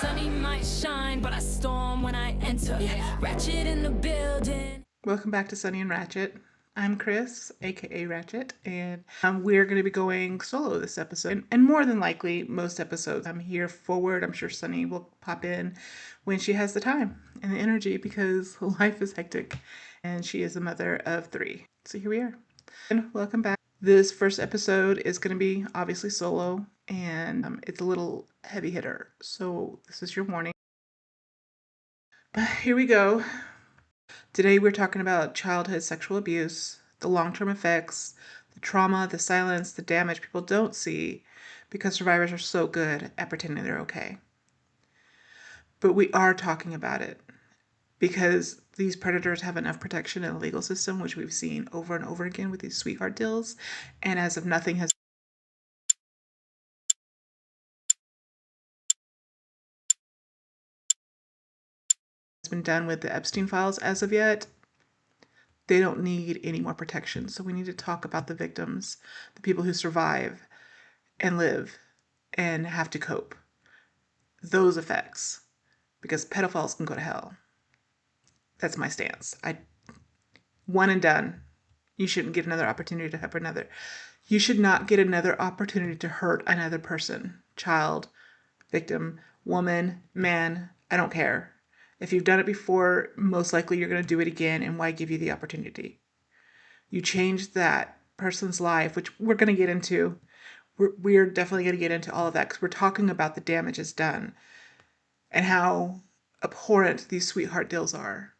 Sunny might shine, but I storm when I enter. Ratchet in the building. Welcome back to Sunny and Ratchet. I'm Chris, aka Ratchet, and we're going to be going solo this episode. And more than likely, most episodes, I'm here forward. I'm sure Sunny will pop in when she has the time and the energy because life is hectic and she is a mother of 3. So here we are. And welcome back. This first episode is going to be obviously solo and it's a little heavy hitter. So this is your warning. Here we go. Today we're talking about childhood sexual abuse, the long-term effects, the trauma, the silence, the damage people don't see because survivors are so good at pretending they're okay. But we are talking about it because these predators have enough protection in the legal system, which we've seen over and over again with these sweetheart deals. And as if nothing has been done with the Epstein files as of yet, they don't need any more protection. So we need to talk about the victims, the people who survive and live and have to cope. Those effects. Because pedophiles can go to hell. That's my stance. One and done. You shouldn't get another opportunity to hurt another. You should not get another opportunity to hurt another person. Child, victim, woman, man, I don't care. If you've done it before, most likely you're going to do it again, and why give you the opportunity? You change that person's life, which we're going to get into. We're definitely going to get into all of that because we're talking about the damage is done and how abhorrent these sweetheart deals are.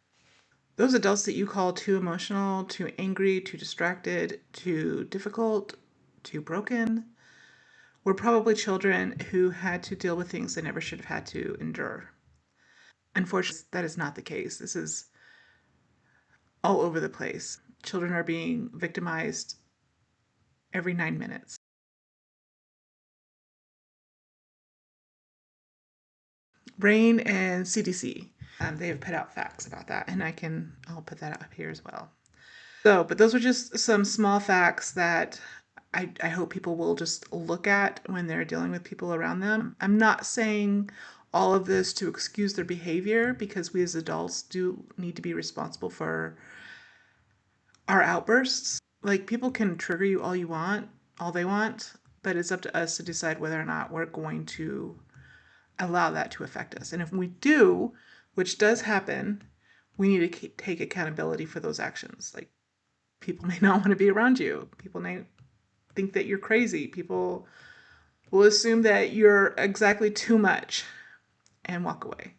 Those adults that you call too emotional, too angry, too distracted, too difficult, too broken, were probably children who had to deal with things they never should have had to endure. Unfortunately, that is not the case. This is all over the place. Children are being victimized every 9 minutes. RAINN and CDC, they have put out facts about that, and I'll put that up here as well. But those are just some small facts that I hope people will just look at when they're dealing with people around them. I'm not saying all of this to excuse their behavior because we as adults do need to be responsible for our outbursts. Like, people can trigger you all they want, but it's up to us to decide whether or not we're going to allow that to affect us. And if we do, which does happen, we need to take accountability for those actions. Like, people may not want to be around you. People may think that you're crazy. People will assume that you're exactly too much and walk away.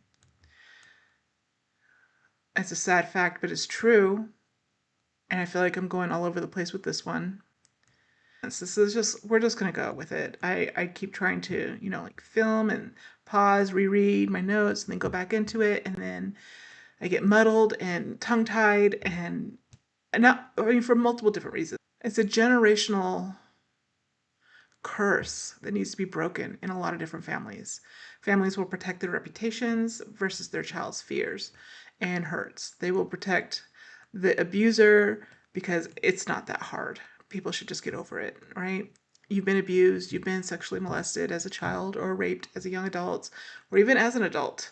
It's a sad fact, but it's true. And I feel like I'm going all over the place with this one. We're just going to go with it. I keep trying to, like, film and pause, reread my notes, and then go back into it. And then I get muddled and tongue-tied and for multiple different reasons. It's a generational curse that needs to be broken in a lot of different families. Families will protect their reputations versus their child's fears and hurts. They will protect the abuser because it's not that hard. People should just get over it, right? You've been abused, you've been sexually molested as a child or raped as a young adult, or even as an adult,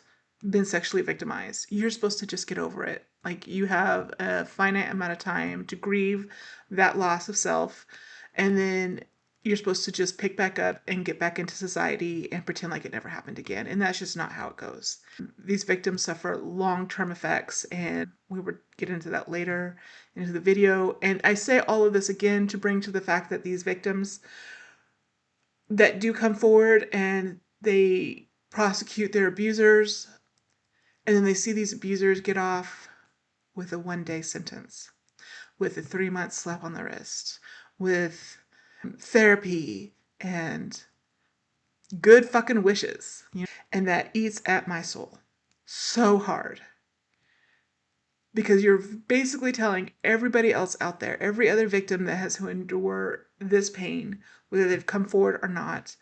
been sexually victimized. You're supposed to just get over it. Like, you have a finite amount of time to grieve that loss of self, and then you're supposed to just pick back up and get back into society and pretend like it never happened again. And that's just not how it goes. These victims suffer long-term effects, and we will get into that later into the video. And I say all of this again to bring to the fact that these victims that do come forward and they prosecute their abusers, and then they see these abusers get off with a 1-day sentence, with a 3-month slap on the wrist, with therapy and good fucking wishes, and that eats at my soul so hard, because you're basically telling everybody else out there, every other victim that has to endure this pain, whether they've come forward or not,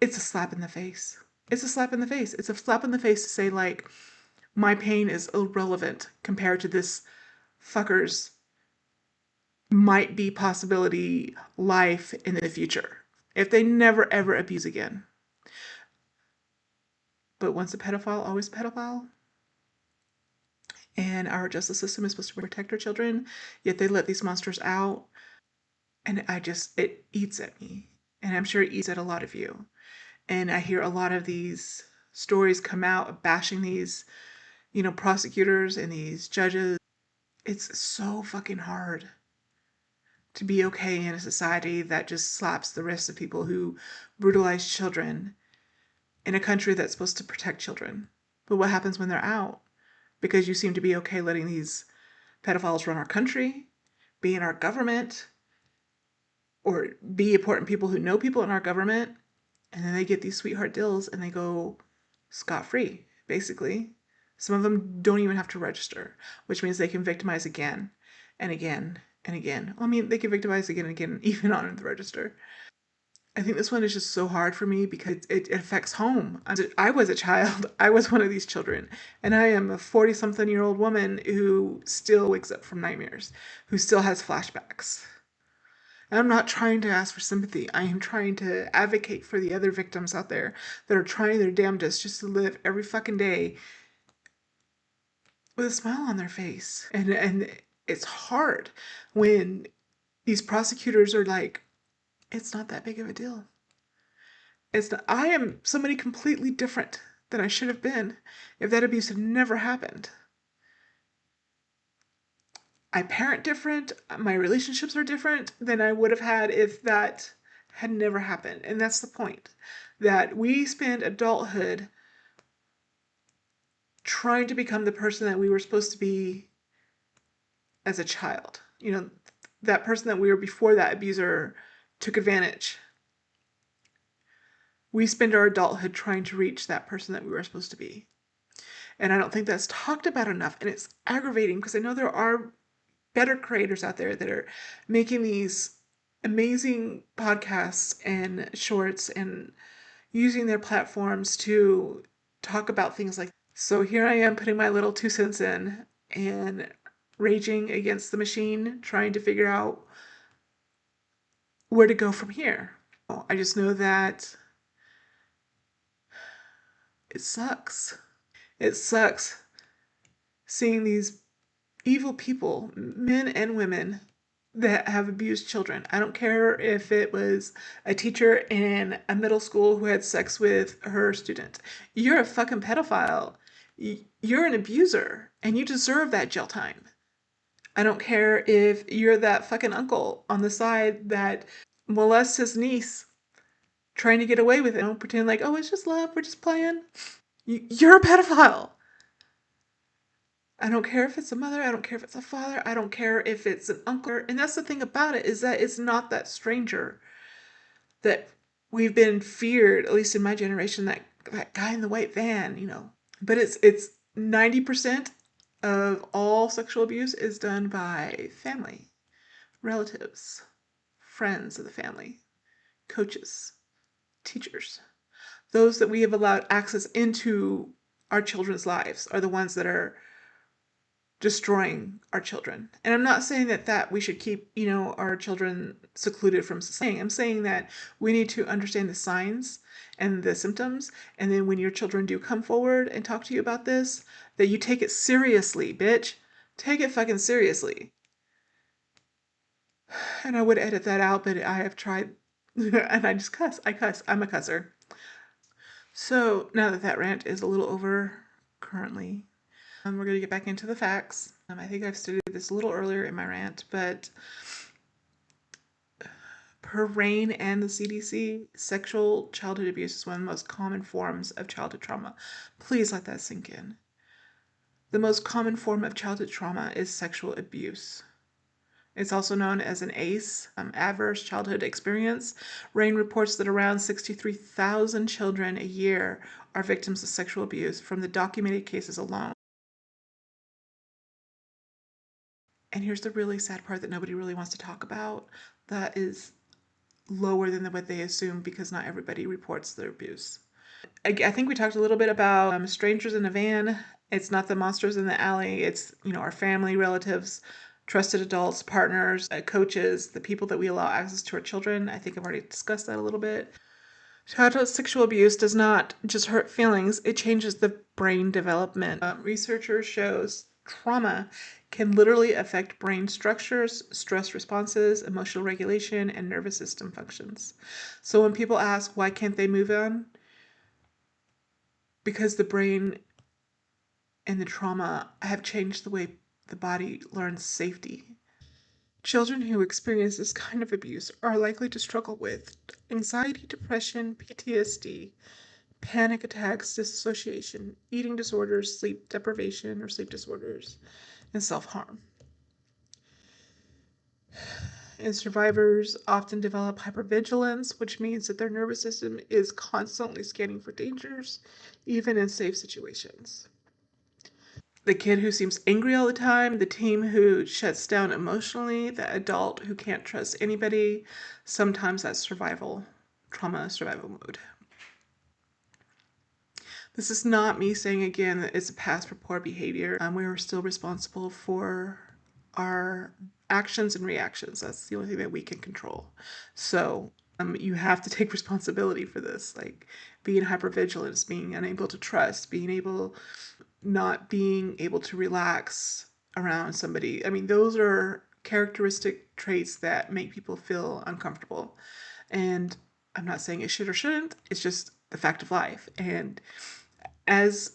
it's a slap in the face. It's a slap in the face. It's a slap in the face to say, like, my pain is irrelevant compared to this fucker's might be possibility life in the future if they never ever abuse again. But once a pedophile, always a pedophile. And our justice system is supposed to protect our children, yet they let these monsters out. And it eats at me. And I'm sure it eats at a lot of you. And I hear a lot of these stories come out bashing these, prosecutors and these judges. It's so fucking hard to be okay in a society that just slaps the wrists of people who brutalize children in a country that's supposed to protect children. But what happens when they're out? Because you seem to be okay letting these pedophiles run our country, be in our government, or be important people who know people in our government, and then they get these sweetheart deals and they go scot-free, basically. Some of them don't even have to register, which means they can victimize again and again and again. I mean, they can victimize again and again, even on the register. I think this one is just so hard for me because it affects home. I was a child. I was one of these children. And I am a 40-something-year-old woman who still wakes up from nightmares, who still has flashbacks. And I'm not trying to ask for sympathy. I am trying to advocate for the other victims out there that are trying their damnedest just to live every fucking day with a smile on their face. And it's hard when these prosecutors are like, it's not that big of a deal. It's not, I am somebody completely different than I should have been if that abuse had never happened. I parent different, my relationships are different than I would have had if that had never happened. And that's the point, that we spend adulthood trying to become the person that we were supposed to be as a child. That person that we were before that abuser took advantage. We spend our adulthood trying to reach that person that we were supposed to be. And I don't think that's talked about enough. And it's aggravating because I know there are better creators out there that are making these amazing podcasts and shorts and using their platforms to talk about things like. So here I am putting my little 2 cents in and raging against the machine, trying to figure out where to go from here. I just know that it sucks. It sucks seeing these evil people, men and women, that have abused children. I don't care if it was a teacher in a middle school who had sex with her student. You're a fucking pedophile. You're an abuser, and you deserve that jail time. I don't care if you're that fucking uncle on the side that molests his niece, trying to get away with it, pretending like, oh, it's just love, we're just playing. You're a pedophile. I don't care if it's a mother, I don't care if it's a father, I don't care if it's an uncle. And that's the thing about it, is that it's not that stranger that we've been feared, at least in my generation, that guy in the white van, But it's 90% of all sexual abuse is done by family, relatives, friends of the family, coaches, teachers. Those that we have allowed access into our children's lives are the ones that are destroying our children. And I'm not saying that we should keep, our children secluded from society. I'm saying that we need to understand the signs and the symptoms. And then when your children do come forward and talk to you about this, that you take it seriously, bitch. Take it fucking seriously. And I would edit that out, but I have tried. And I just cuss. I cuss. I'm a cusser. So now that rant is a little over currently, we're going to get back into the facts. I think I've stated this a little earlier in my rant, but per RAINN and the CDC, sexual childhood abuse is one of the most common forms of childhood trauma. Please let that sink in. The most common form of childhood trauma is sexual abuse. It's also known as an ACE, adverse childhood experience. RAINN reports that around 63,000 children a year are victims of sexual abuse from the documented cases alone. And here's the really sad part that nobody really wants to talk about. That is lower than what they assume because not everybody reports their abuse. I think we talked a little bit about strangers in a van. It's not the monsters in the alley. It's, our family, relatives, trusted adults, partners, coaches, the people that we allow access to our children. I think I've already discussed that a little bit. Childhood sexual abuse does not just hurt feelings, it changes the brain development. Researchers shows trauma can literally affect brain structures, stress responses, emotional regulation, and nervous system functions. So when people ask why can't they move on, because the brain and the trauma have changed the way the body learns safety. Children who experience this kind of abuse are likely to struggle with anxiety, depression, PTSD, panic attacks, dissociation, eating disorders, sleep deprivation or sleep disorders, and self-harm. And survivors often develop hypervigilance, which means that their nervous system is constantly scanning for dangers, even in safe situations. The kid who seems angry all the time, the teen who shuts down emotionally, the adult who can't trust anybody, sometimes that's trauma survival mode. This is not me saying again that it's a pass for poor behavior. We are still responsible for our actions and reactions. That's the only thing that we can control. So you have to take responsibility for this, like being hypervigilant, being unable to trust, not being able to relax around somebody. I mean, those are characteristic traits that make people feel uncomfortable. And I'm not saying it should or shouldn't, it's just the fact of life. And as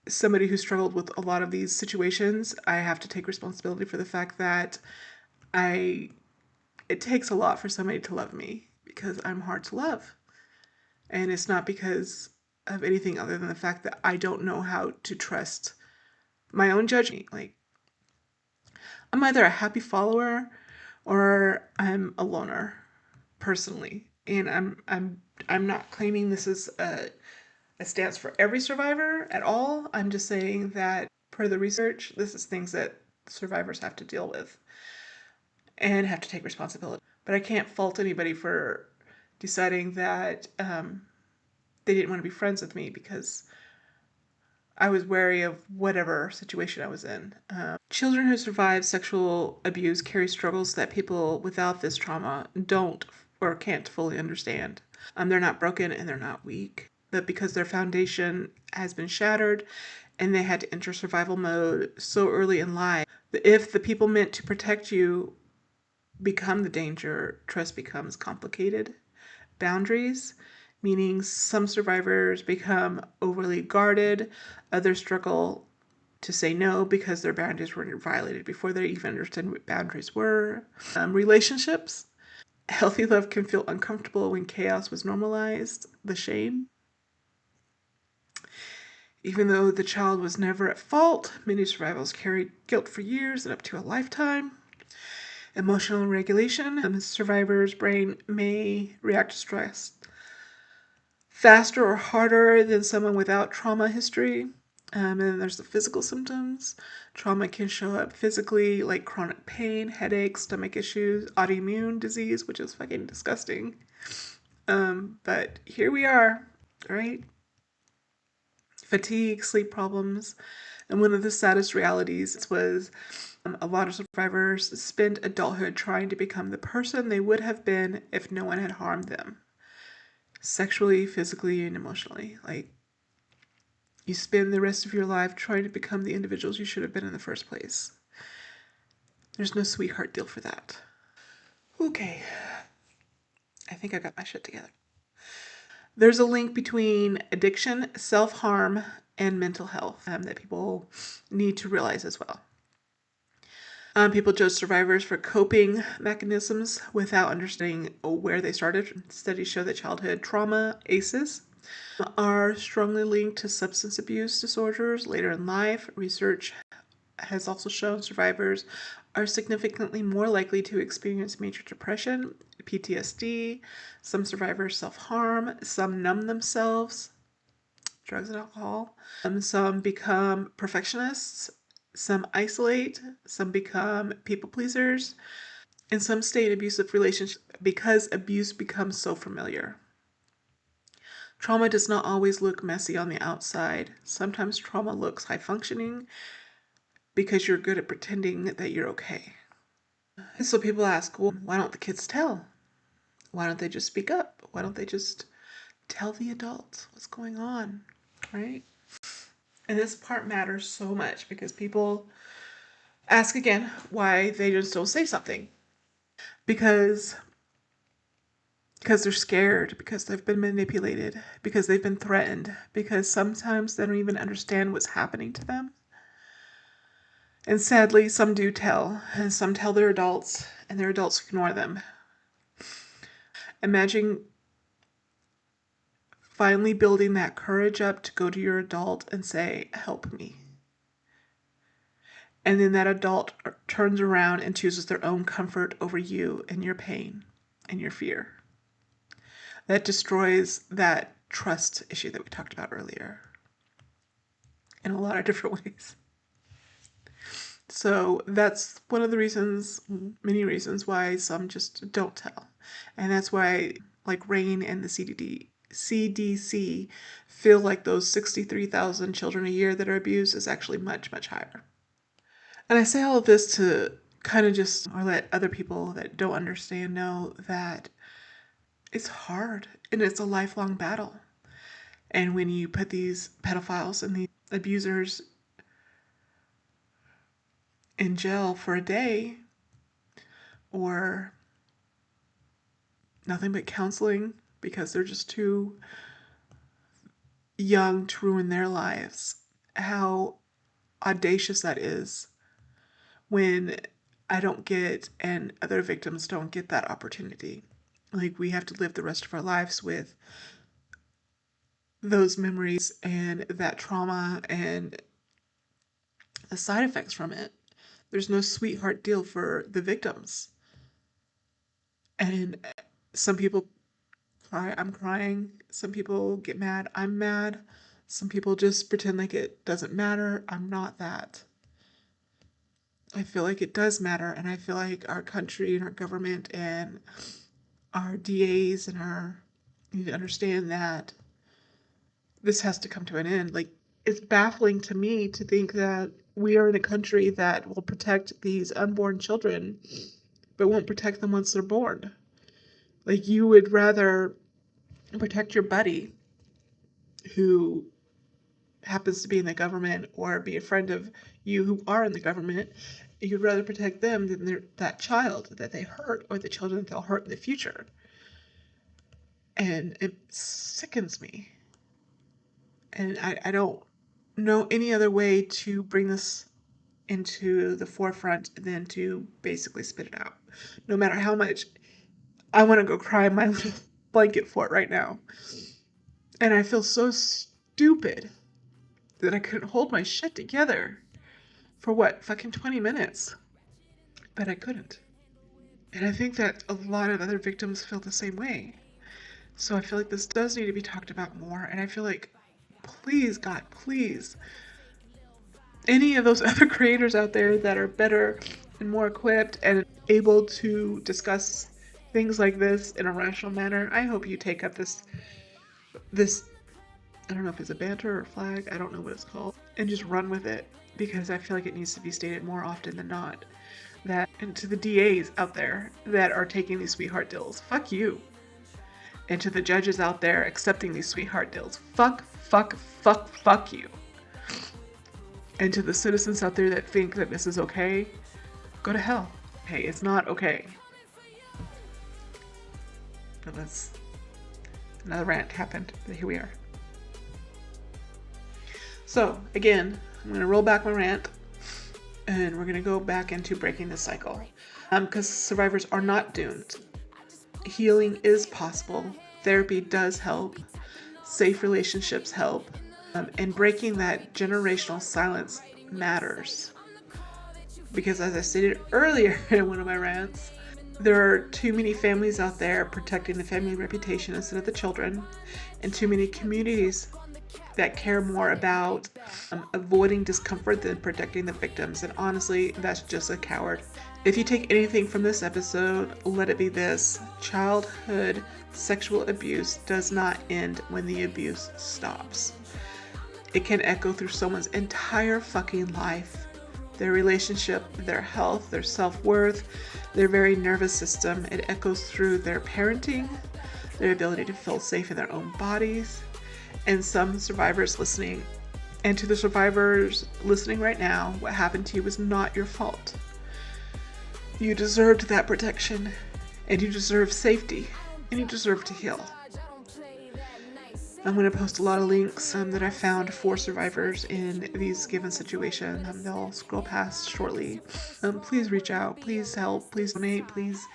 somebody who struggled with a lot of these situations, I have to take responsibility for the fact that it takes a lot for somebody to love me because I'm hard to love. And it's not because of anything other than the fact that I don't know how to trust my own judgment. Like, I'm either a happy follower or I'm a loner personally. And I'm not claiming this is a stance for every survivor at all. I'm just saying that per the research, this is things that survivors have to deal with and have to take responsibility. But I can't fault anybody for deciding that they didn't want to be friends with me because I was wary of whatever situation I was in. Children who survive sexual abuse carry struggles that people without this trauma don't or can't fully understand. They're not broken and they're not weak, but because their foundation has been shattered and they had to enter survival mode so early in life, if the people meant to protect you become the danger, trust becomes complicated. Boundaries, meaning some survivors become overly guarded, others struggle to say no because their boundaries were violated before they even understood what boundaries were. Relationships, healthy love can feel uncomfortable when chaos was normalized. The shame. Even though the child was never at fault, many survivors carried guilt for years and up to a lifetime. Emotional regulation. The survivor's brain may react to stress faster or harder than someone without trauma history. And then there's the physical symptoms. Trauma can show up physically, like chronic pain, headaches, stomach issues, autoimmune disease, which is fucking disgusting. But here we are, right? Fatigue, sleep problems. And one of the saddest realities was a lot of survivors spend adulthood trying to become the person they would have been if no one had harmed them. Sexually, physically, and emotionally. Like, you spend the rest of your life trying to become the individuals you should have been in the first place. There's no sweetheart deal for that. Okay. I think I got my shit together. There's a link between addiction, self-harm, and mental health that people need to realize as well. People judge survivors for coping mechanisms without understanding where they started. Studies show that childhood trauma, ACEs, are strongly linked to substance abuse disorders later in life. Research has also shown survivors are significantly more likely to experience major depression, PTSD. Some survivors self-harm, some numb themselves, drugs and alcohol. Some become perfectionists, some isolate, some become people pleasers, and some stay in abusive relationships because abuse becomes so familiar. Trauma does not always look messy on the outside. Sometimes trauma looks high functioning because you're good at pretending that you're okay. So people ask, well, why don't the kids tell? Why don't they just speak up? Why don't they just tell the adults what's going on, right? And this part matters so much because people ask again why they just don't say something. Because they're scared, because they've been manipulated, because they've been threatened, because sometimes they don't even understand what's happening to them. And sadly, some do tell, and some tell their adults, and their adults ignore them. Imagine finally building that courage up to go to your adult and say, help me. And then that adult turns around and chooses their own comfort over you and your pain and your fear. That destroys that trust issue that we talked about earlier in a lot of different ways. So that's one of the reasons, many reasons, why some just don't tell. And that's why, like, RAINN and the CDC feel like those 63,000 children a year that are abused is actually much, much higher. And I say all of this to kind of just, or let other people that don't understand know that it's hard and it's a lifelong battle. And when you put these pedophiles and these abusers in jail for a day, or nothing but counseling because they're just too young to ruin their lives, how audacious that is when I don't get, and other victims don't get, that opportunity. Like, we have to live the rest of our lives with those memories and that trauma and the side effects from it. There's no sweetheart deal for the victims. And some people cry, I'm crying. Some people get mad, I'm mad. Some people just pretend like it doesn't matter. I'm not that. I feel like it does matter, and I feel like our country and our government and our DAs and our need to understand that this has to come to an end. Like, it's baffling to me to think that we are in a country that will protect these unborn children, but won't protect them once they're born. Like, you would rather protect your buddy who happens to be in the government or be a friend of you who are in the government. You'd rather protect them than that child that they hurt, or the children that they'll hurt in the future. And it sickens me. And I don't know any other way to bring this into the forefront than to basically spit it out. No matter how much I want to go cry in my little blanket fort right now. And I feel so stupid that I couldn't hold my shit together for fucking 20 minutes. But I couldn't. And I think that a lot of other victims feel the same way. So I feel like this does need to be talked about more. And I feel like, please, God, please, any of those other creators out there that are better and more equipped and able to discuss things like this in a rational manner, I hope you take up this, I don't know if it's a banter or flag, I don't know what it's called, and just run with it, because I feel like it needs to be stated more often than not. That, and to the DAs out there that are taking these sweetheart deals, fuck you. And to the judges out there accepting these sweetheart deals, fuck you. And to the citizens out there that think that this is okay, go to hell. Hey, it's not okay. But that's another rant happened, but here we are. So again, I'm going to roll back my rant, and we're going to go back into breaking the cycle. Because survivors are not doomed. Healing is possible. Therapy does help. Safe relationships help. And breaking that generational silence matters. Because as I stated earlier in one of my rants, there are too many families out there protecting the family reputation instead of the children, and too many communities that care more about avoiding discomfort than protecting the victims. And honestly, that's just a coward. If you take anything from this episode, let it be this: childhood sexual abuse does not end when the abuse stops. It can echo through someone's entire fucking life. Their relationship, their health, their self-worth, their very nervous system. It echoes through their parenting, their ability to feel safe in their own bodies. And some survivors listening, and to the survivors listening right now, what happened to you was not your fault. You deserved that protection, and you deserve safety, and you deserve to heal. I'm going to post a lot of links that I found for survivors in these given situations. They'll scroll past shortly. Please reach out. Please help. Please donate. Please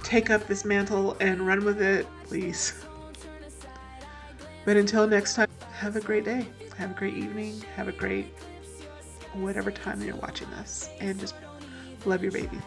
take up this mantle and run with it, please. But until next time, have a great day. Have a great evening. Have a great whatever time you're watching this. And just love your baby.